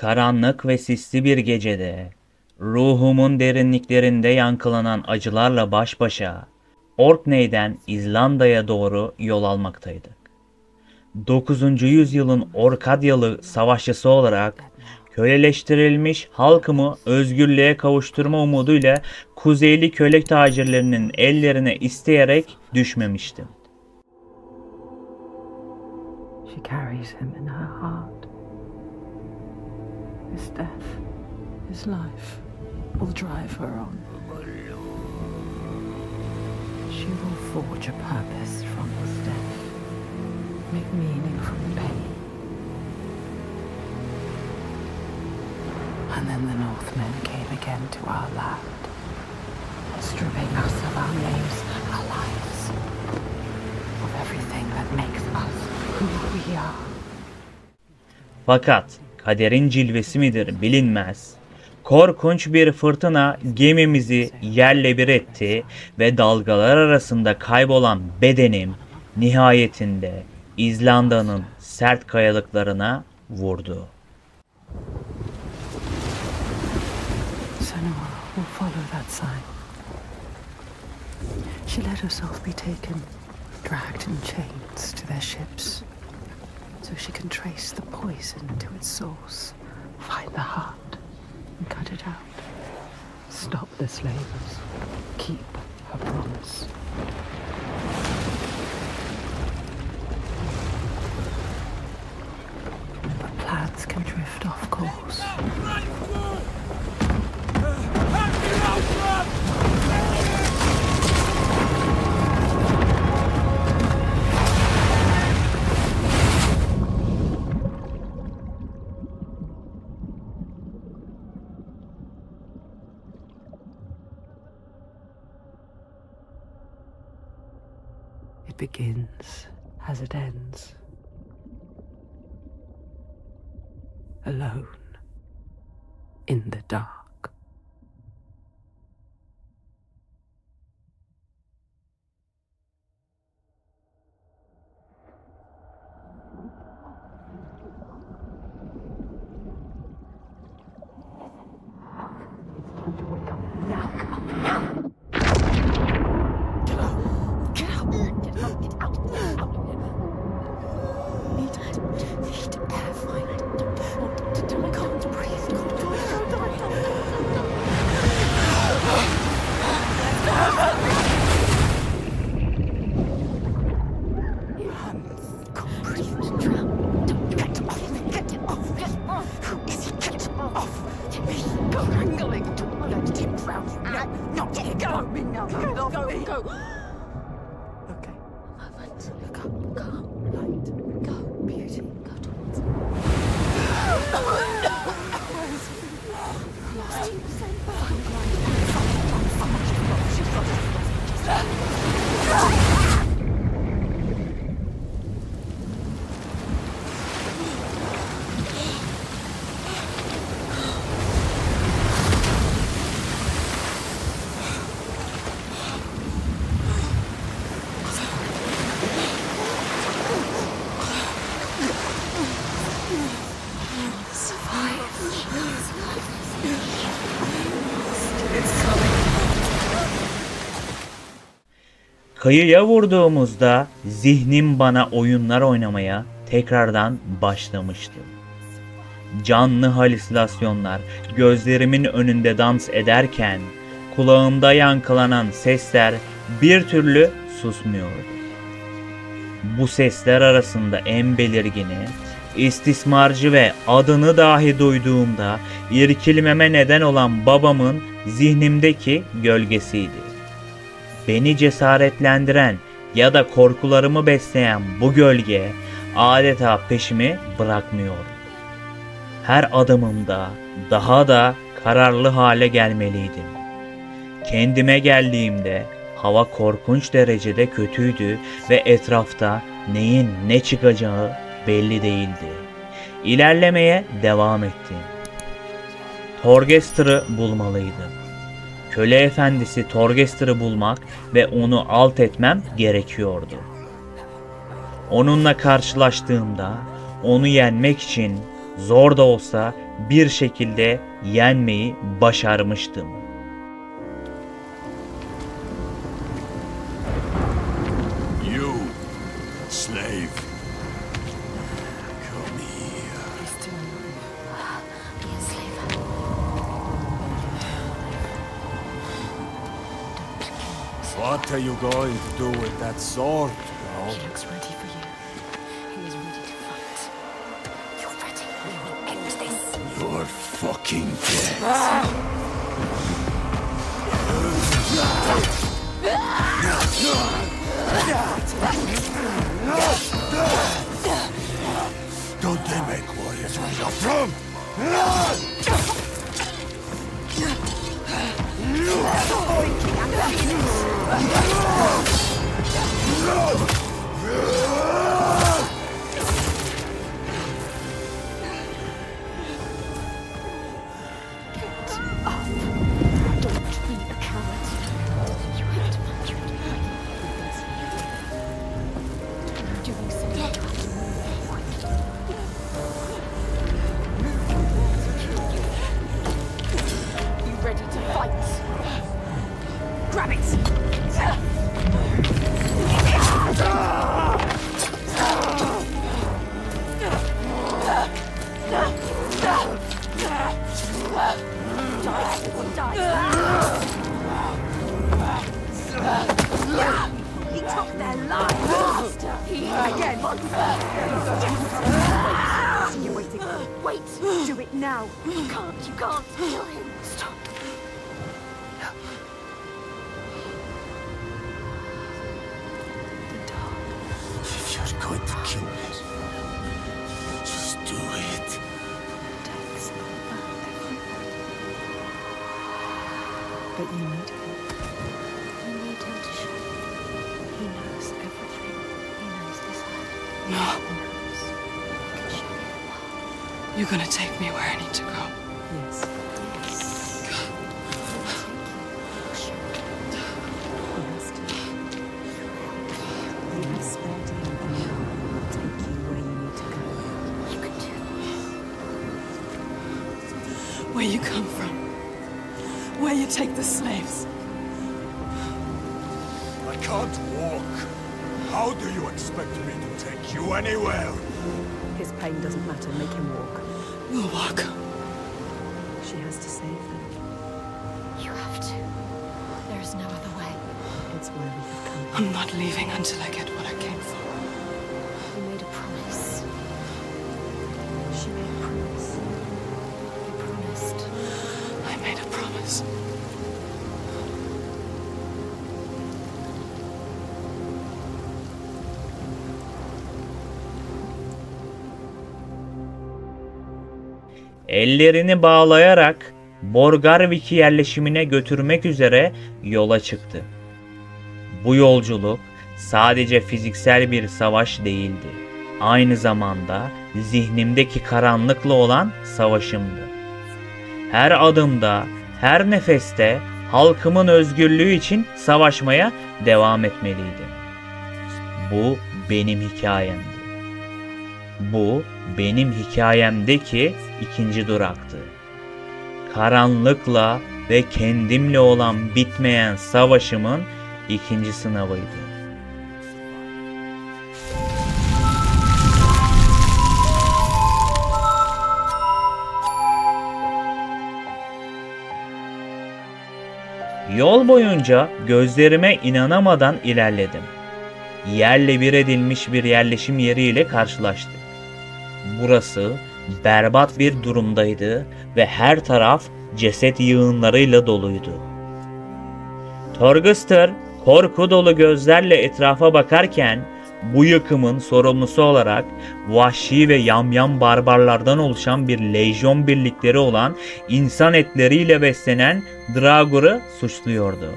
Karanlık ve sisli bir gecede, ruhumun derinliklerinde yankılanan acılarla baş başa, Orkney'den İzlanda'ya doğru yol almaktaydık. 9. yüzyılın Orkadyalı savaşçısı olarak köleleştirilmiş halkımı özgürlüğe kavuşturma umuduyla Kuzeyli köle tacirlerinin ellerine isteyerek düşmemiştim. She carries him in her heart. His death, his life will drive her on. She will forge a purpose from his death, make meaning from the pain. And then the Northmen came again to our land, stripping us of our names, our lives, of everything that makes us who we are. Fakat kaderin cilvesi midir bilinmez. Korkunç bir fırtına gemimizi yerle bir etti ve dalgalar arasında kaybolan bedenim nihayetinde İzlanda'nın sert kayalıklarına vurdu. Senua will follow that sign. She let herself be taken, dragged in chains to their ships, so she can trace the poison to its source, find the heart, and cut it out. Stop the slavers. Keep her promise. But plans can drift off course. It begins as it ends. Alone in the dark. Kıyıya vurduğumuzda zihnim bana oyunlar oynamaya tekrardan başlamıştı. Canlı halüsinasyonlar gözlerimin önünde dans ederken kulağımda yankılanan sesler bir türlü susmuyordu. Bu sesler arasında en belirgini, istismarcı ve adını dahi duyduğumda irkilmeme neden olan babamın zihnimdeki gölgesiydi. Beni cesaretlendiren ya da korkularımı besleyen bu gölge adeta peşimi bırakmıyordu. Her adımımda daha da kararlı hale gelmeliydim. Kendime geldiğimde hava korkunç derecede kötüydü ve etrafta neyin ne çıkacağı belli değildi. İlerlemeye devam ettim. Thorgester'ı bulmalıydım. Köle efendisi Thorgester'ı bulmak ve onu alt etmem gerekiyordu. Onunla karşılaştığımda onu yenmek için zor da olsa bir şekilde yenmeyi başarmıştım. You, slave. Come here. Be a slave. What are you going to do with that sword, bro? He looks ready for you. He is ready to fight. You're ready. We will end this. You're fucking dead. Don't they make warriors where you're from? Don't be a coward. You have to fight your way. Doing so, you have to move forward. You ready to fight? Grab it! He took their lives. Again. You're waiting. Wait. Do it now. You can't. You can't kill him. Stop. If you're going to kill me, just do it. Takes over everything. But you need him. You need him to show. He knows everything. He knows this land. No. He knows. He can show you the path. You're gonna take me where I need to go. Yes. He'll show you. He has to. You have spared him, and now he will take you where you need to go. You can do Where you come from. Where you take the slaves. I can't walk. How do you expect me to take you anywhere? His pain doesn't matter. Make him walk. We'll walk. She has to save them. You have to. There is no other way. It's why we have come. I'm not leaving until I get what I came for. You made a promise. She made a promise. You promised. I made a promise. Ellerini bağlayarak Borgarvik yerleşimine götürmek üzere yola çıktı. Bu yolculuk sadece fiziksel bir savaş değildi. Aynı zamanda zihnimdeki karanlıkla olan savaşımdı. Her adımda, her nefeste halkımın özgürlüğü için savaşmaya devam etmeliydim. Bu benim hikayemdi. Bu benim hikayemdeki ikinci duraktı. Karanlıkla ve kendimle olan bitmeyen savaşımın ikinci sınavıydı. Yol boyunca gözlerime inanamadan ilerledim. Yerle bir edilmiş bir yerleşim yeriyle karşılaştık. Burası berbat bir durumdaydı ve her taraf ceset yığınlarıyla doluydu. Torgestor korku dolu gözlerle etrafa bakarken bu yıkımın sorumlusu olarak vahşi ve yamyam barbarlardan oluşan bir lejyon birlikleri olan insan etleriyle beslenen Draugur'u suçluyordu.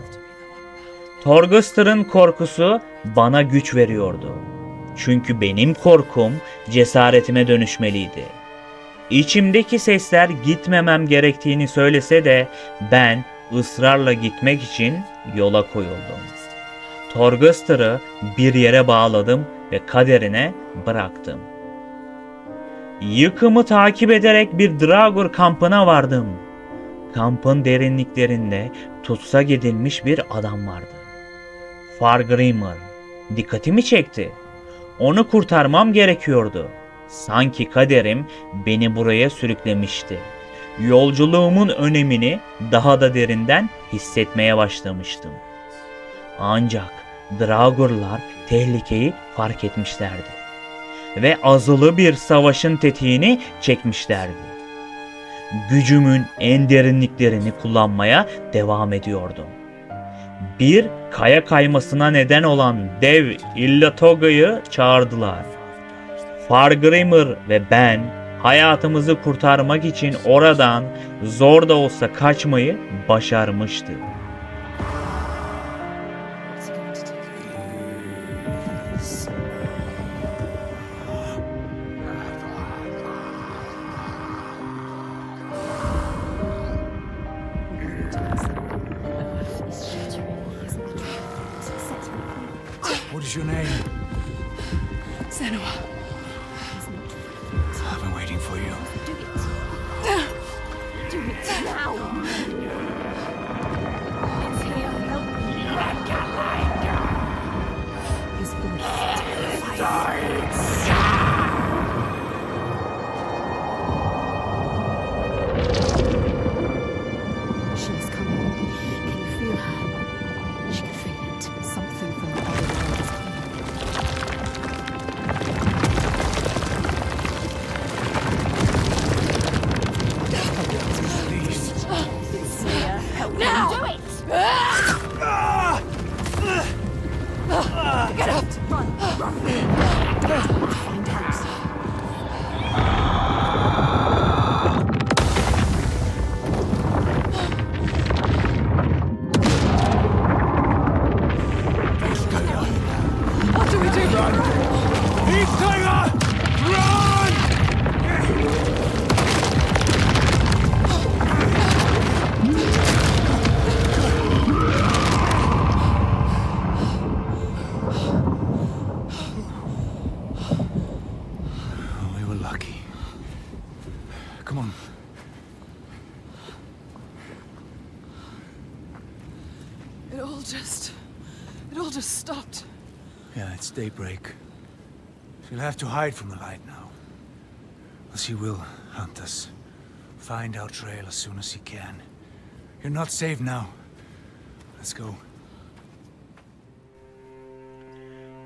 Torgestor'un korkusu bana güç veriyordu. Çünkü benim korkum cesaretime dönüşmeliydi. İçimdeki sesler gitmemem gerektiğini söylese de ben ısrarla gitmek için yola koyuldum. Torgestor'u bir yere bağladım ve kaderine bıraktım. Yıkımı takip ederek bir Draugr kampına vardım. Kampın derinliklerinde tutsak edilmiş bir adam vardı. Fargrimr dikkatimi çekti. Onu kurtarmam gerekiyordu. Sanki kaderim beni buraya sürüklemişti. Yolculuğumun önemini daha da derinden hissetmeye başlamıştım. Ancak Draugr'lar tehlikeyi fark etmişlerdi ve azılı bir savaşın tetiğini çekmişlerdi. Gücümün en derinliklerini kullanmaya devam ediyordum. Bir kaya kaymasına neden olan dev Illatoga'yı çağırdılar. Fargrimr ve ben hayatımızı kurtarmak için oradan zor da olsa kaçmayı başarmıştık. What's he going to do? He's shattering. He isn't the truth. It sets me free. What is your name? Senua. He's not free. I've been waiting for you. Do it. Do it now. It's here. Help me. His voice terrifies. She's coming. Can you feel her? She can feel it. Something from the other world is coming. It's here. Help now. Do it. Get out. Run. Find out. What do we do? Tiger! Run! We were lucky. Come on. It all just stopped. Yeah, it's daybreak. She'll have to hide from the light now. She will hunt us. Find our trail as soon as he can. You're not safe now. Let's go.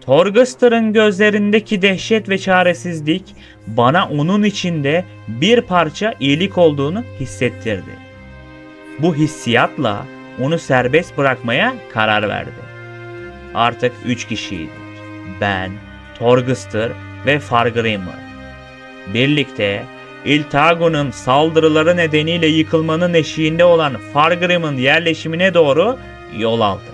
Torghast'ın gözlerindeki dehşet ve çaresizlik bana onun içinde bir parça iyilik olduğunu hissettirdi. Bu hissiyatla onu serbest bırakmaya karar verdi. Artık 3 kişiydik. Ben, Torghast ve Fargrimr. Birlikte Iltagon'un saldırıları nedeniyle yıkılmanın eşiğinde olan Fargrim'in yerleşimine doğru yol aldı.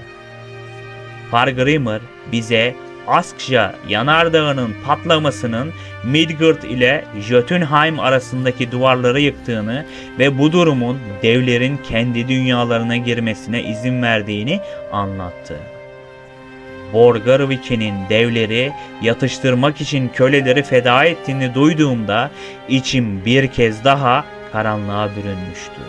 Fargrimr bize Askja yanardağının patlamasının Midgard ile Jotunheim arasındaki duvarları yıktığını ve bu durumun devlerin kendi dünyalarına girmesine izin verdiğini anlattı. Borgarvik'in devleri yatıştırmak için köleleri feda ettiğini duyduğumda içim bir kez daha karanlığa bürünmüştü.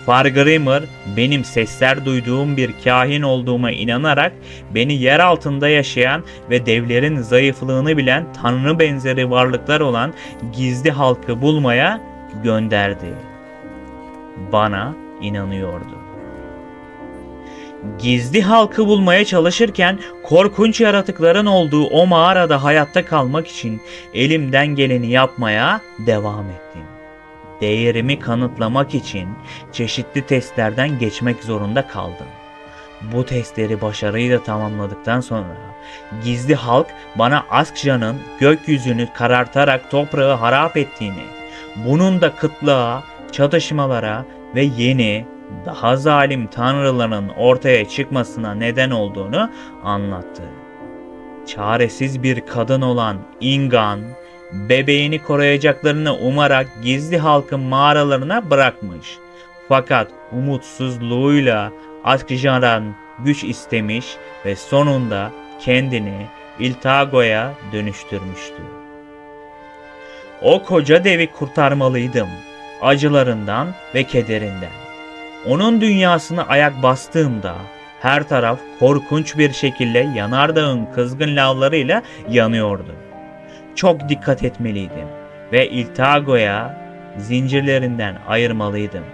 Fargrimr benim sesler duyduğum bir kahin olduğuma inanarak beni yer altında yaşayan ve devlerin zayıflığını bilen tanrı benzeri varlıklar olan gizli halkı bulmaya gönderdi. Bana inanıyordu. Gizli halkı bulmaya çalışırken korkunç yaratıkların olduğu o mağarada hayatta kalmak için elimden geleni yapmaya devam ettim. Değerimi kanıtlamak için çeşitli testlerden geçmek zorunda kaldım. Bu testleri başarıyla tamamladıktan sonra gizli halk bana Askja'nın gökyüzünü karartarak toprağı harap ettiğini, bunun da kıtlığa, çatışmalara ve yeni, daha zalim tanrıların ortaya çıkmasına neden olduğunu anlattı. Çaresiz bir kadın olan Ingan, bebeğini koruyacaklarını umarak gizli halkın mağaralarına bırakmış. Fakat umutsuzluğuyla Askja'dan güç istemiş ve sonunda kendini Iltago'ya dönüştürmüştü. O koca devi kurtarmalıydım. Acılarından ve kederinden. Onun dünyasına ayak bastığımda her taraf korkunç bir şekilde yanardağın kızgın lavlarıyla yanıyordu. Çok dikkat etmeliydim ve Iltago'ya zincirlerinden ayırmalıydım.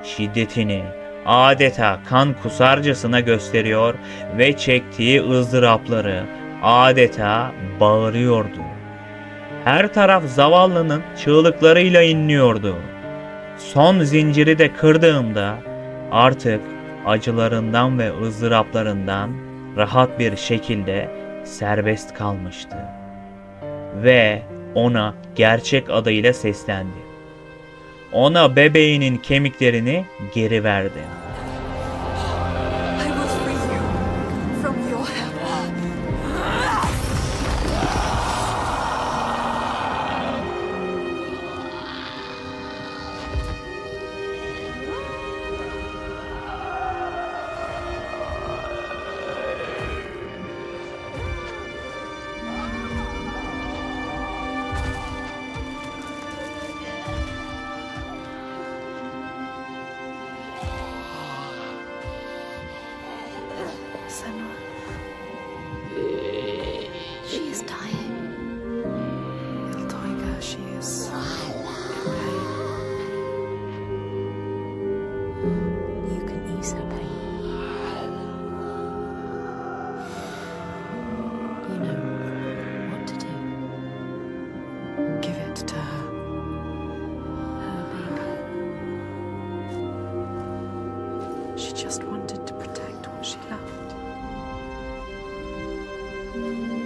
Şiddetini adeta kan kusarcasına gösteriyor ve çektiği ızdırapları adeta bağırıyordu. Her taraf zavallının çığlıklarıyla inliyordu. Son zinciri de kırdığımda artık acılarından ve ızdıraplarından rahat bir şekilde serbest kalmıştı. Ve ona gerçek adıyla seslendi. Ona bebeğinin kemiklerini geri verdi. I will free you from your hell. Senua. She is dying. Iltaiga, she is You can ease her pain. You know what to do. give it to her. Her baby. She just wanted to protect what she loved.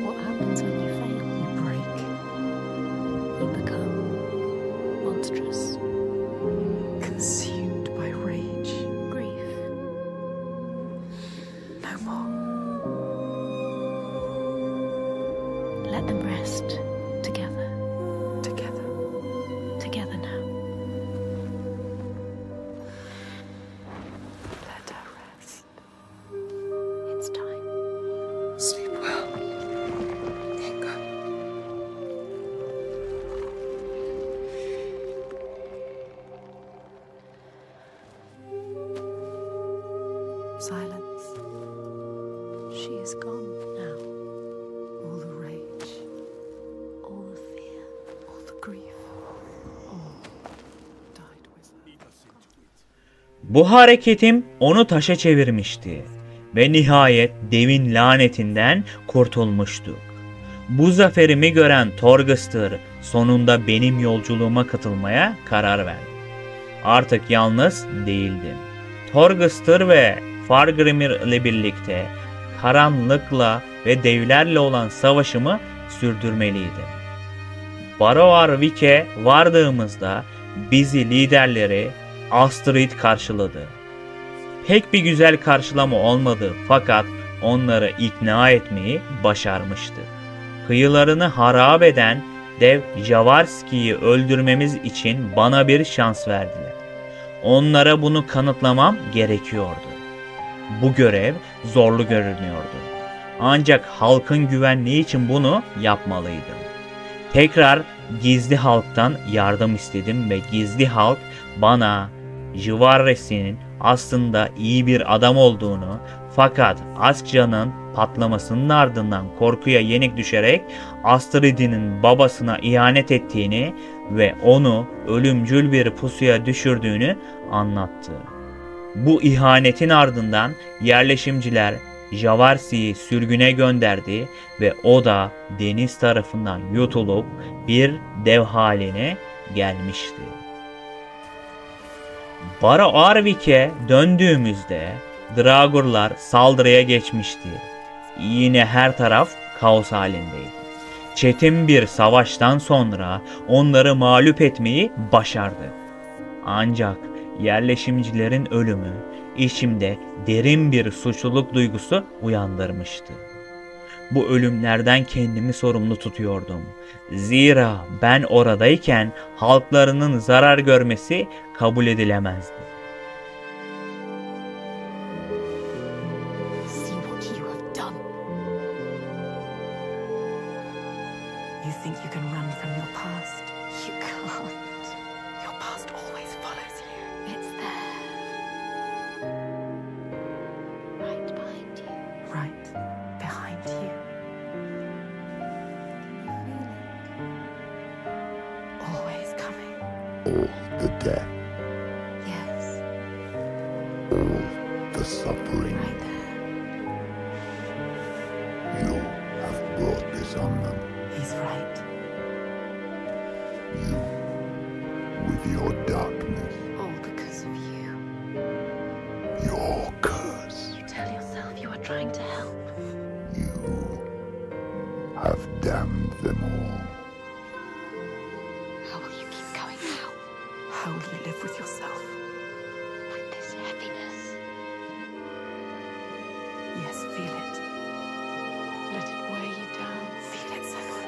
What happens when you fail? You break. You become monstrous. Consumed by rage. Grief. No more. Let them rest together. Together. Together now. Let her rest. It's time. Sleep well. Inga. Silence. She is gone now. All the rage. All the fear. All the grief. All died with her. Bu hareketim onu taşa çevirmişti ve nihayet devin lanetinden kurtulmuştuk. Bu zaferimi gören Torghastr sonunda benim yolculuğuma katılmaya karar verdi. Artık yalnız değildim. Torghastr ve Fargrimir ile birlikte karanlıkla ve devlerle olan savaşımı sürdürmeliydim. Baroarvik'e vardığımızda bizi liderleri Astrid karşıladı. Pek bir güzel karşılama olmadı fakat onları ikna etmeyi başarmıştı. Kıyılarını harap eden dev Javarski'yi öldürmemiz için bana bir şans verdiler. Onlara bunu kanıtlamam gerekiyordu. Bu görev zorlu görünüyordu. Ancak halkın güvenliği için bunu yapmalıydım. Tekrar gizli halktan yardım istedim ve gizli halk bana Jvarres'in aslında iyi bir adam olduğunu fakat Askja'nın patlamasının ardından korkuya yenik düşerek Astrid'in babasına ihanet ettiğini ve onu ölümcül bir pusuya düşürdüğünü anlattı. Bu ihanetin ardından yerleşimciler Javarsi'yi sürgüne gönderdi ve o da deniz tarafından yutulup bir dev haline gelmişti. Baroarvik'e döndüğümüzde Dragurlar saldırıya geçmişti. Yine her taraf kaos halindeydi. Çetin bir savaştan sonra onları mağlup etmeyi başardı. Ancak yerleşimcilerin ölümü içimde derin bir suçluluk duygusu uyandırmıştı. Bu ölümlerden kendimi sorumlu tutuyordum. Zira ben oradayken halklarının zarar görmesi kabul edilemezdi. See what you have done. You think you can run from your past? You can't. Your past always follows you. It's there. Right behind you. Right behind you. Can you feel Always coming. All the death, it? Yes. all the suffering. Right there. You have brought this on them. He's right. You, with your darkness, All because of you. your curse. You tell yourself you are trying to help. You have damned them all. How will you keep going now? How will you live with yourself? With this heaviness? Yes, feel it. Let it weigh you down. Feel it, Senua.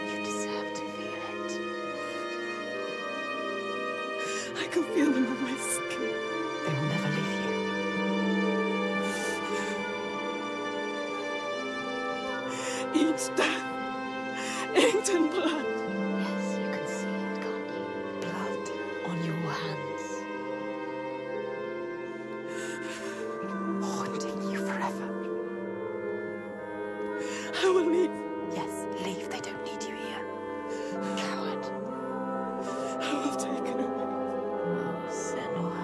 You deserve to feel it. I can feel them on my skin. They will never leave you. Each death inked in blood. Yes, you can see it, can't you? Blood On your hands. haunting you forever. I will leave. Yes, leave. They don't need you here. Coward. I will take it away. Oh, Senua.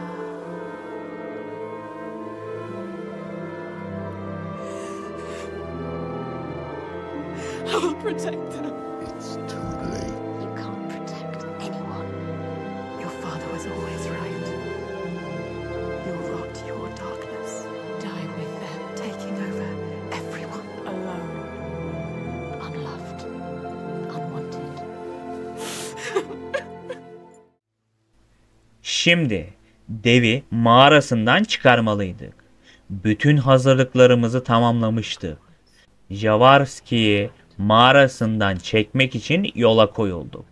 I will protect them. It's too late. You can't protect anyone. Your father was always right. You'll rot your darkness, Die with them. taking over everyone. Alone. Unloved. Unwanted. Şimdi devi mağarasından çıkarmalıydık. Bütün hazırlıklarımızı tamamlamıştık. Jaworski'yi mağarasından çekmek için yola koyulduk.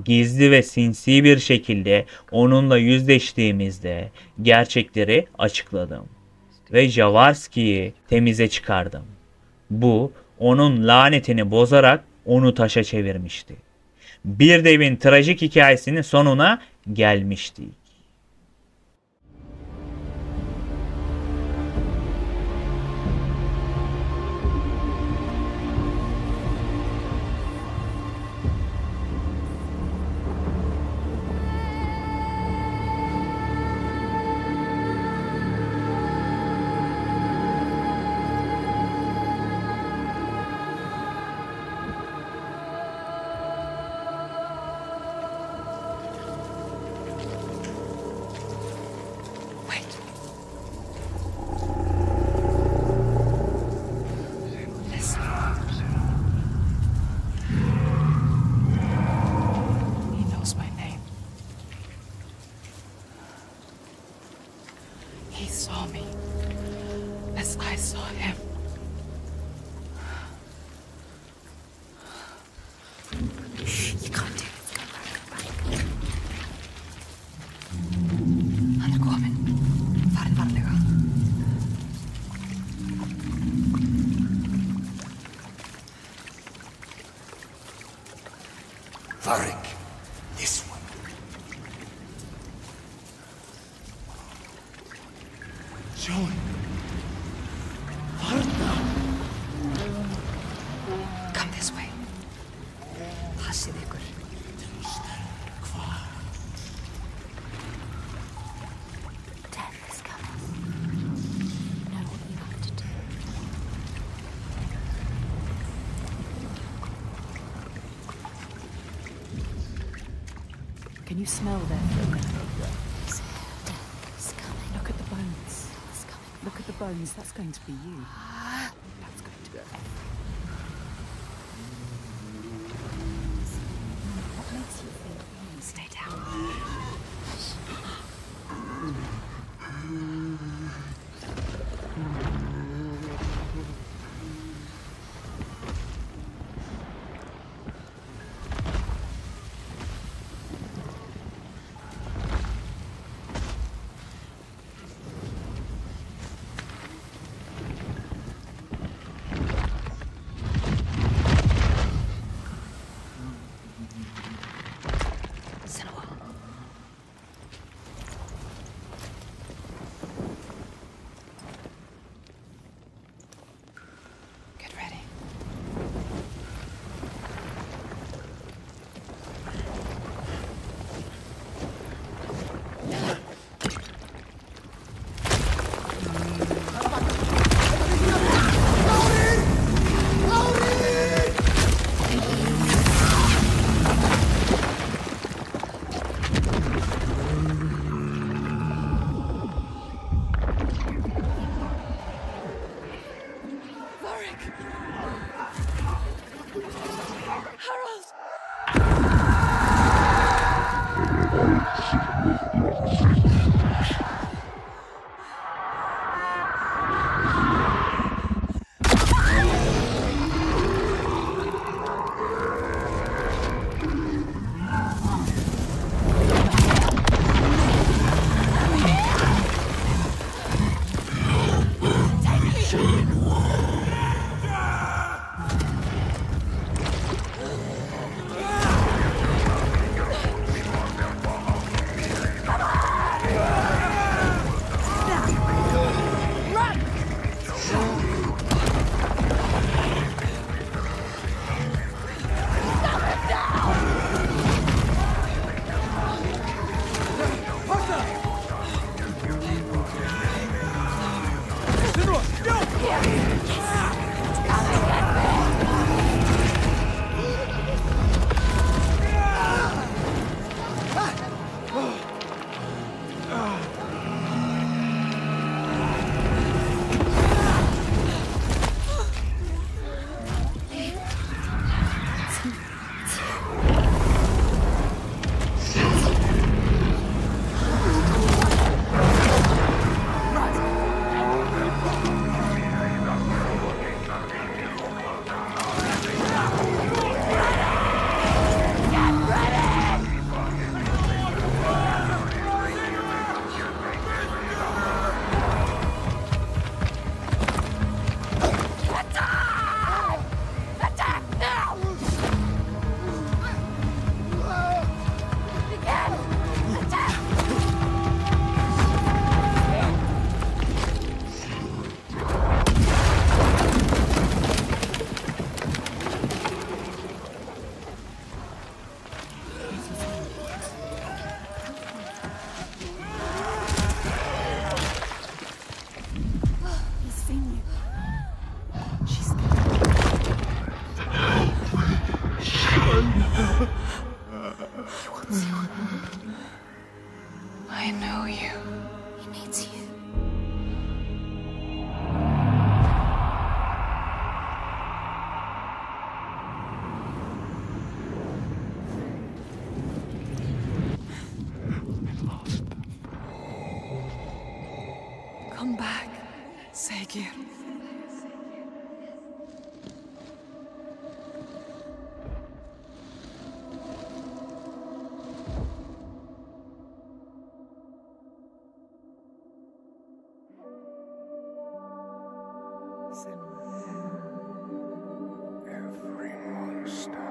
Gizli ve sinsi bir şekilde onunla yüzleştiğimizde gerçekleri açıkladım. Ve Jaworski'yi temize çıkardım. Bu onun lanetini bozarak onu taşa çevirmişti. Bir devin trajik hikayesinin sonuna gelmiştik. Wait. Listen. He knows my name. He saw me as I saw him. You can't do this. Go back. Hann kominn. Farin varlega. Varric, this one. Joey. Come this way. Passið ykkur. Death is coming. Know what you have to do. Can you smell their fragrance? Death is coming. Look at the bones. It's coming. Look at the bones. That's going to be you. That's going to be What makes you feel Stay down. I know you. He needs you. Come back, Segir. Every monster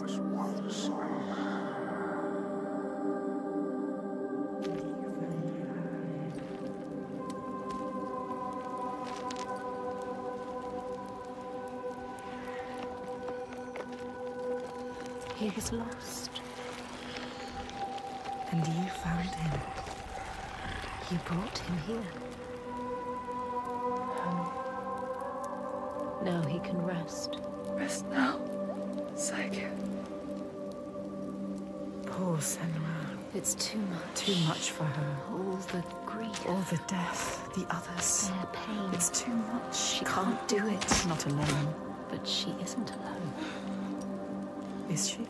was once a man. He was lost. And you found him. You brought him here. Home. Now he can rest. Rest now, Segir. Poor Senua. It's too much. Too much for her. All the grief. All the death, the others. Their pain. It's too much. She can't do it. Not alone. But she isn't alone. Is she?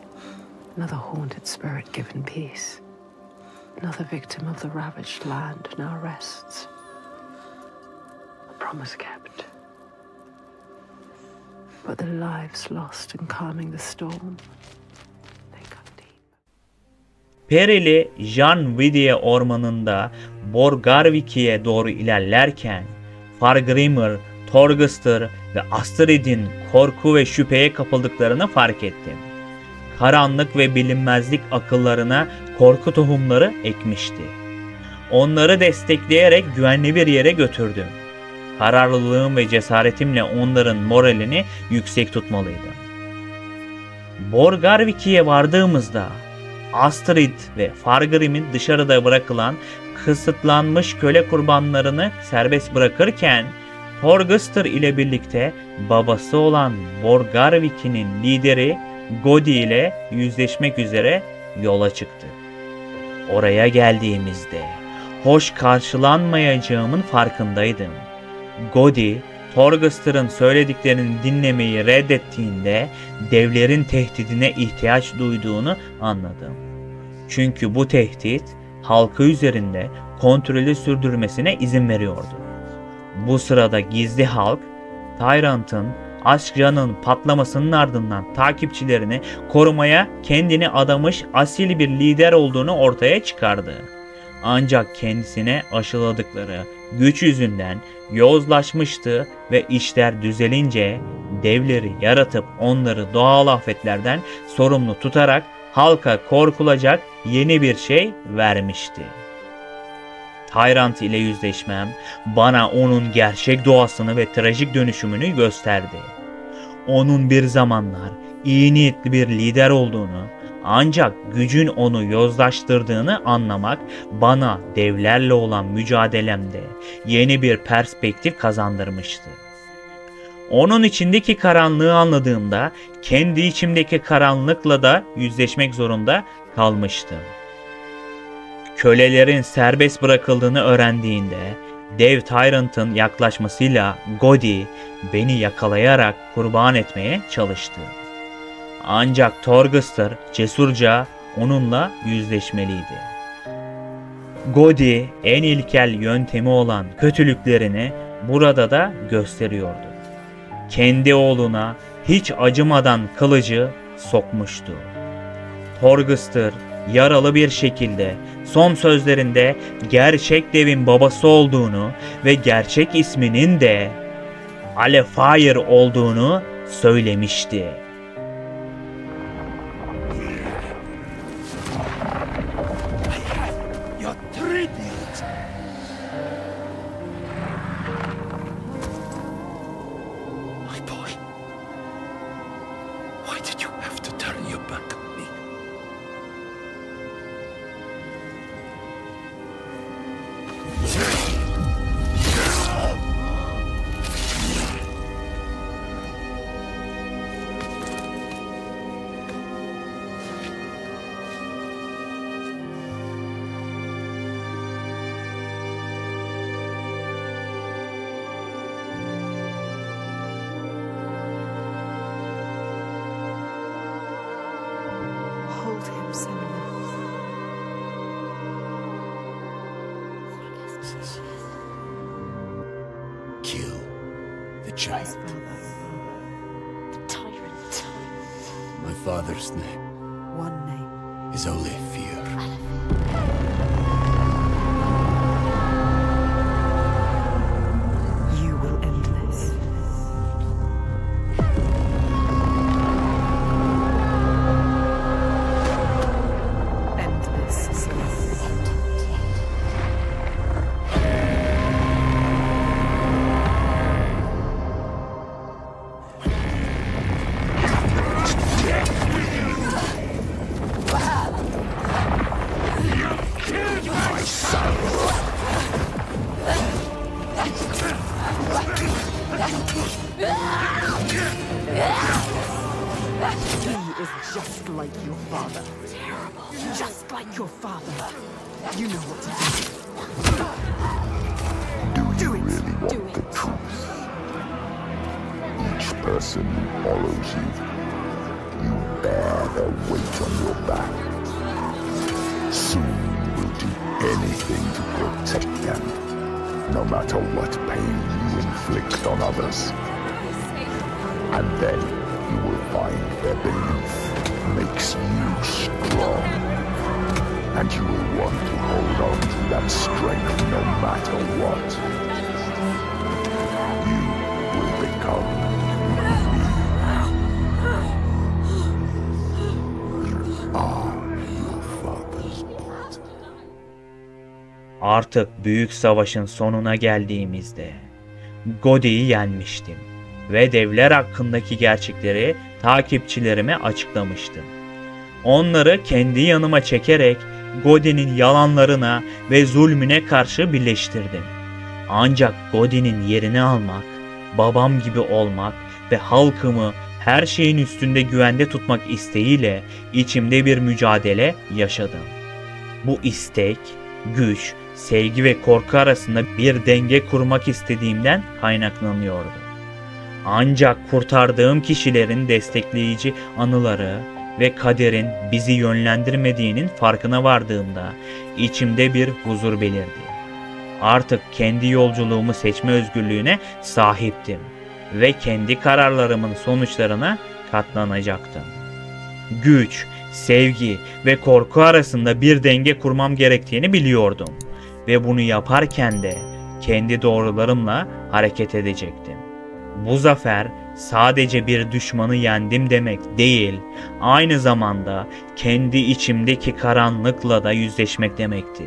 Another haunted spirit given peace. Another victim of the ravaged land now rests. A promise kept. But their lives lost in calming the storm. They cut deep. Perili Jan Vidiye ormanında Borgarviki'ye doğru ilerlerken Fargrimr, Torghastr ve Astrid'in korku ve şüpheye kapıldıklarını fark ettim. Karanlık ve bilinmezlik akıllarına korku tohumları ekmişti. Onları destekleyerek güvenli bir yere götürdüm. Kararlılığım ve cesaretimle onların moralini yüksek tutmalıydım. Borgarviki'ye vardığımızda Astrid ve Fargrim'in dışarıda bırakılan kısıtlanmış köle kurbanlarını serbest bırakırken Torghastr ile birlikte babası olan Borgarviki'nin lideri Godi ile yüzleşmek üzere yola çıktı. Oraya geldiğimizde hoş karşılanmayacağımın farkındaydım. Godi, Torghastr'ın söylediklerini dinlemeyi reddettiğinde devlerin tehdidine ihtiyaç duyduğunu anladım. Çünkü bu tehdit halkı üzerinde kontrolü sürdürmesine izin veriyordu. Bu sırada gizli halk, Tyrant'ın Ashja'nın patlamasının ardından takipçilerini korumaya kendini adamış asil bir lider olduğunu ortaya çıkardı. Ancak kendisine aşıladıkları güç yüzünden yozlaşmıştı ve işler düzelince devleri yaratıp onları doğal afetlerden sorumlu tutarak halka korkulacak yeni bir şey vermişti. Tyrant ile yüzleşmem bana onun gerçek doğasını ve trajik dönüşümünü gösterdi. Onun bir zamanlar iyi niyetli bir lider olduğunu, ancak gücün onu yozlaştırdığını anlamak bana devlerle olan mücadelemde yeni bir perspektif kazandırmıştı. Onun içindeki karanlığı anladığımda kendi içimdeki karanlıkla da yüzleşmek zorunda kalmıştım. Kölelerin serbest bırakıldığını öğrendiğinde dev Tyrant'ın yaklaşmasıyla Godi beni yakalayarak kurban etmeye çalıştı. Ancak Torghastr cesurca onunla yüzleşmeliydi. Godi en ilkel yöntemi olan kötülüklerini burada da gösteriyordu. Kendi oğluna hiç acımadan kılıcı sokmuştu. Torghastr yaralı bir şekilde son sözlerinde gerçek devin babası olduğunu ve gerçek isminin de Alefair olduğunu söylemişti. Kill the giant. The tyrant. My father's name One name. is only fear. You will end this. End this slowly. He is just like your father. Terrible. Just like your father. You know what to do. Do you really want the truth? Each person who follows you, you bear their weight on your back. Soon you will do anything to protect them, no matter what pain you inflict on others. And then you will find their belief makes you strong. And you will want to hold on to that strength no matter what. You will become me. You are your father's daughter. Artık büyük savaşın sonuna geldiğimizde Godi'yi yenmiştim ve devler hakkındaki gerçekleri takipçilerime açıklamıştım. Onları kendi yanıma çekerek Godi'nin yalanlarına ve zulmüne karşı birleştirdim. Ancak Godi'nin yerini almak, babam gibi olmak ve halkımı her şeyin üstünde güvende tutmak isteğiyle içimde bir mücadele yaşadım. Bu istek, güç, sevgi ve korku arasında bir denge kurmak istediğimden kaynaklanıyordu. Ancak kurtardığım kişilerin destekleyici anıları ve kaderin bizi yönlendirmediğinin farkına vardığımda içimde bir huzur belirdi. Artık kendi yolculuğumu seçme özgürlüğüne sahiptim ve kendi kararlarımın sonuçlarına katlanacaktım. Güç, sevgi ve korku arasında bir denge kurmam gerektiğini biliyordum ve bunu yaparken de kendi doğrularımla hareket edecektim. Bu zafer sadece bir düşmanı yendim demek değil, aynı zamanda kendi içimdeki karanlıkla da yüzleşmek demekti.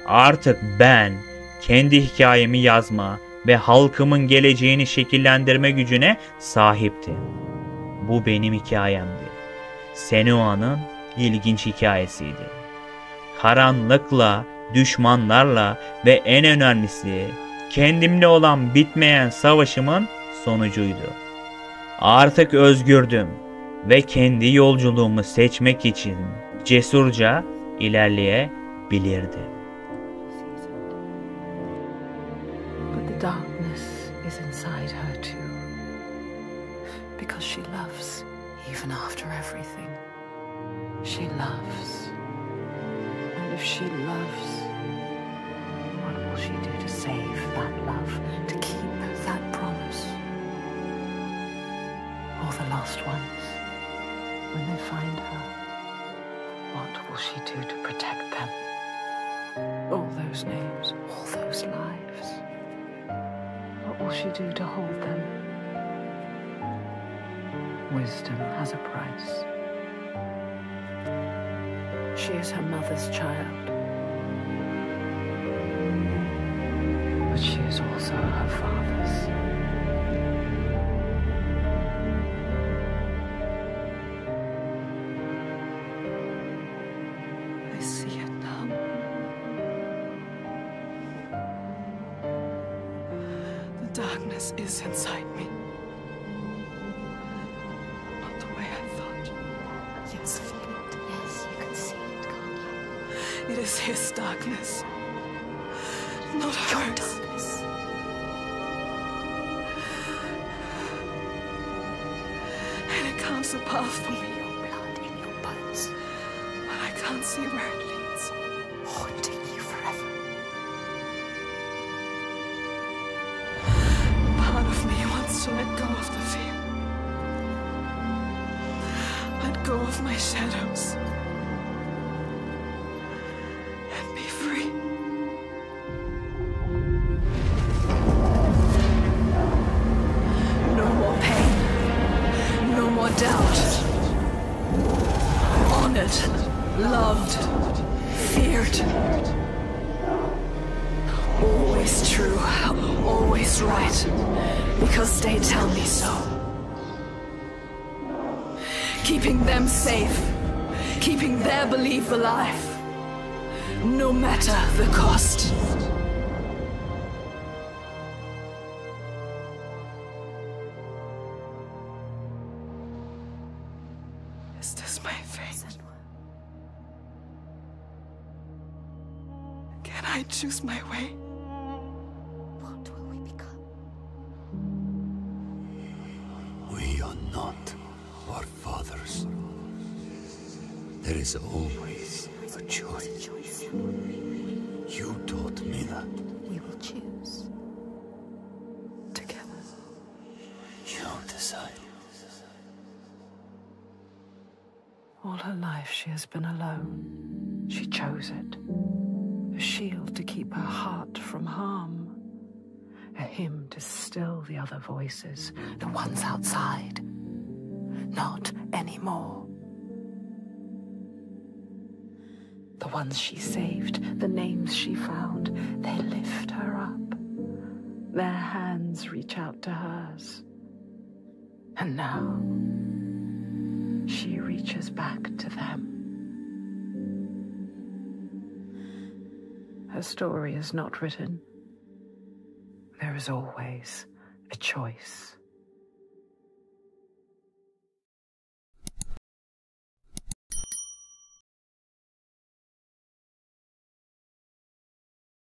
Artık ben kendi hikayemi yazma ve halkımın geleceğini şekillendirme gücüne sahiptim. Bu benim hikayemdi. Senua'nın ilginç hikayesiydi. Karanlıkla, düşmanlarla ve en önemlisi kendimle olan bitmeyen savaşımın sonucuydu. Artık özgürdüm ve kendi yolculuğumu seçmek için cesurca ilerleyebilirdim. But the darkness is inside her too. Because she loves, even after everything. She loves. And if she loves, what will she do to save that love, to keep that promise? All the lost ones, when they find her, what will she do to protect them? All those names, all those lives. What will she do to hold them? Wisdom has a price. She is her mother's child. But she is also her father's. I see it now. The darkness is inside me. Not the way I thought. Yes, feel it. Yes, you can see it, can't you? It is his darkness, not hers. Darkness. And it comes apart from me. Your blood in your bones. My can't see where it leads. Haunting you forever. Part of me wants to let go of the fear. Let go of my shadows. And be free. No more pain. No more doubt. Honored. Loved. Feared. Always true. Always right. Because they tell me so. Keeping them safe. Keeping their belief alive. No matter the cost. Is this my fate? Can I choose my way? What will we become? We are not our fathers. There is always a choice. You taught me that. We will choose. Together. You decide. All her life she has been alone. She chose it. A shield to keep her heart from harm. A hymn to still the other voices, the ones outside. Not anymore. The ones she saved, the names she found, they lift her up. Their hands reach out to hers. And now, she reaches back to them. Her story is not written. There is always a choice.